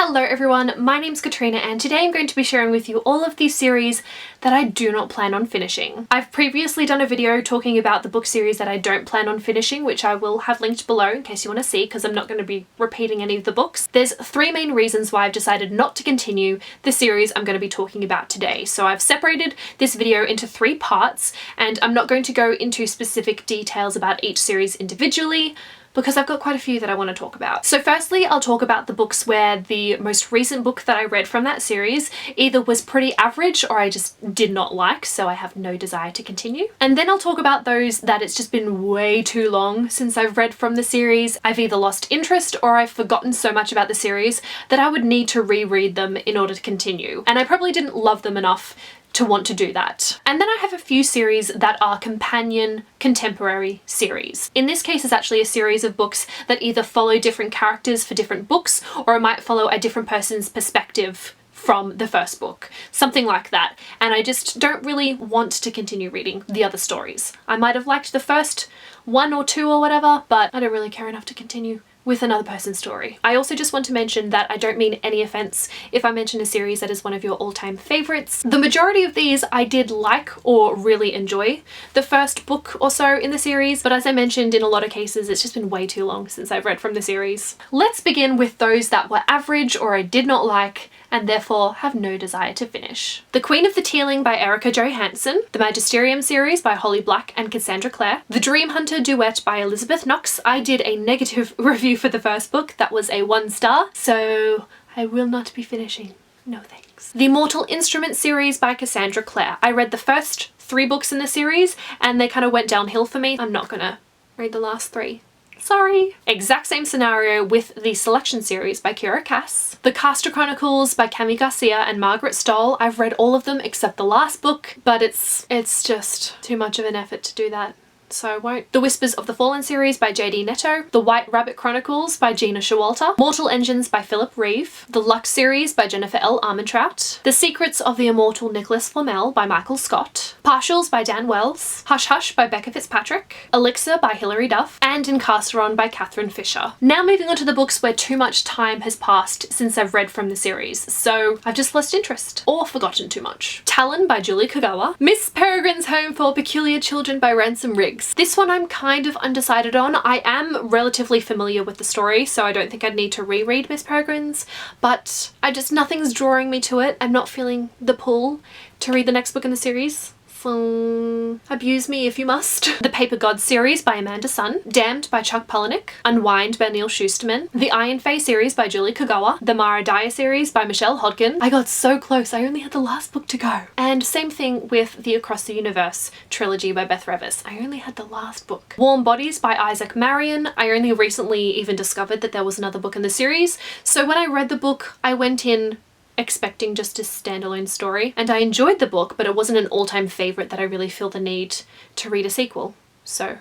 Hello everyone, my name's Katrina and today I'm going to be sharing with you all of these series that I do not plan on finishing. I've previously done a video talking about the book series that I don't plan on finishing, which I will have linked below in case you want to see, because I'm not going to be repeating any of the books. There's three main reasons why I've decided not to continue the series I'm going to be talking about today. So I've separated this video into three parts and I'm not going to go into specific details about each series individually, because I've got quite a few that I want to talk about. So firstly, I'll talk about the books where the most recent book that I read from that series either was pretty average or I just did not like, so I have no desire to continue. And then I'll talk about those that it's just been way too long since I've read from the series. I've either lost interest or I've forgotten so much about the series that I would need to reread them in order to continue. And I probably didn't love them enough to want to do that. And then I have a few series that are companion contemporary series. In this case, it's actually a series of books that either follow different characters for different books, or it might follow a different person's perspective from the first book, something like that. And I just don't really want to continue reading the other stories. I might have liked the first one or two or whatever, but I don't really care enough to continue with another person's story. I also just want to mention that I don't mean any offense if I mention a series that is one of your all-time favorites. The majority of these I did like or really enjoy the first book or so in the series, but as I mentioned, in a lot of cases it's just been way too long since I've read from the series. Let's begin with those that were average or I did not like and therefore have no desire to finish. The Queen of the Tealing by Erica Jo Hansen, the Magisterium series by Holly Black and Cassandra Clare, The Dream Hunter Duet by Elizabeth Knox. I did a negative review for the first book, that was a 1 star, so I will not be finishing. No thanks. The Mortal Instrument series by Cassandra Clare. I read the first 3 books in the series and they kind of went downhill for me. I'm not gonna read the last 3. Sorry. Exact same scenario with the Selection series by Kira Cass. The Castor Chronicles by Cami Garcia and Margaret Stoll. I've read all of them except the last book, but it's just too much of an effort to do that, so I won't. The Whispers of the Fallen series by JD Netto, The White Rabbit Chronicles by Gina Showalter, Mortal Engines by Philip Reeve, The Lux series by Jennifer L. Armentrout, The Secrets of the Immortal Nicholas Flamel by Michael Scott, Partials by Dan Wells, Hush Hush by Becca Fitzpatrick, Elixir by Hilary Duff, and Incarceron by Catherine Fisher. Now moving on to the books where too much time has passed since I've read from the series, so I've just lost interest or forgotten too much. Talon by Julie Kagawa, Miss Peregrine's Home for Peculiar Children by Ransom Riggs. This one I'm kind of undecided on. I am relatively familiar with the story, so I don't think I'd need to reread Miss Peregrine's, but nothing's drawing me to it. I'm not feeling the pull to read the next book in the series. So abuse me if you must. The Paper Gods series by Amanda Sun, Damned by Chuck Palahniuk, Unwind by Neil Schusterman, The Iron Fae series by Julie Kagawa, The Mara Dyer series by Michelle Hodgkin. I got so close, I only had the last book to go. And same thing with the Across the Universe trilogy by Beth Revis. I only had the last book. Warm Bodies by Isaac Marion. I only recently even discovered that there was another book in the series, so when I read the book I went in expecting just a standalone story, and I enjoyed the book, but it wasn't an all-time favourite that I really feel the need to read a sequel, so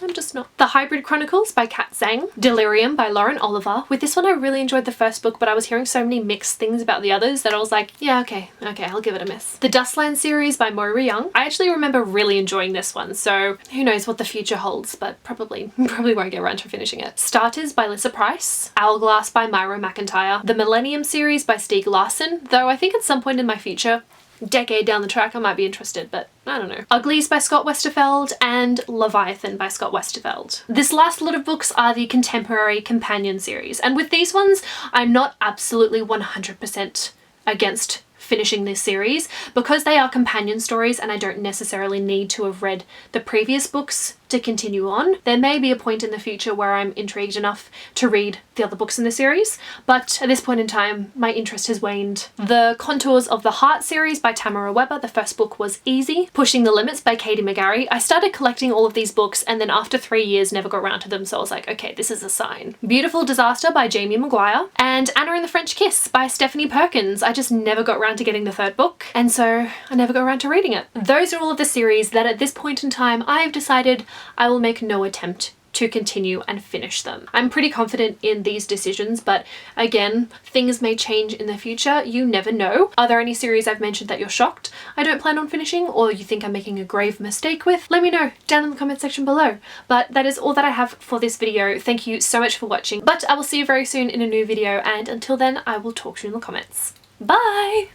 I'm just not. The Hybrid Chronicles by Kat Zhang, Delirium by Lauren Oliver. With this one I really enjoyed the first book, but I was hearing so many mixed things about the others that I was like, yeah, okay, I'll give it a miss. The Dustland series by Moira Young. I actually remember really enjoying this one, so who knows what the future holds, but probably won't get around to finishing it. Starters by Lissa Price, Hourglass by Myra McIntyre, the Millennium series by Stieg Larsson, though I think at some point in my future, decade down the track, I might be interested, but I don't know. Uglies by Scott Westerfeld and Leviathan by Scott Westerfeld. This last lot of books are the contemporary companion series, and with these ones I'm not absolutely 100% against finishing this series because they are companion stories and I don't necessarily need to have read the previous books to continue on. There may be a point in the future where I'm intrigued enough to read the other books in the series, but at this point in time my interest has waned. The Contours of the Heart series by Tamara Weber. The first book was easy. Pushing the Limits by Katie McGarry. I started collecting all of these books and then after 3 years never got around to them, so I was like, okay, this is a sign. Beautiful Disaster by Jamie Maguire, and Anna and the French Kiss by Stephanie Perkins. I just never got around to getting the 3rd book, and so I never got around to reading it. Those are all of the series that at this point in time I've decided I will make no attempt to continue and finish them. I'm pretty confident in these decisions, but again, things may change in the future. You never know. Are there any series I've mentioned that you're shocked I don't plan on finishing, or you think I'm making a grave mistake with? Let me know down in the comment section below. But that is all that I have for this video. Thank you so much for watching, but I will see you very soon in a new video, and until then, I will talk to you in the comments. Bye!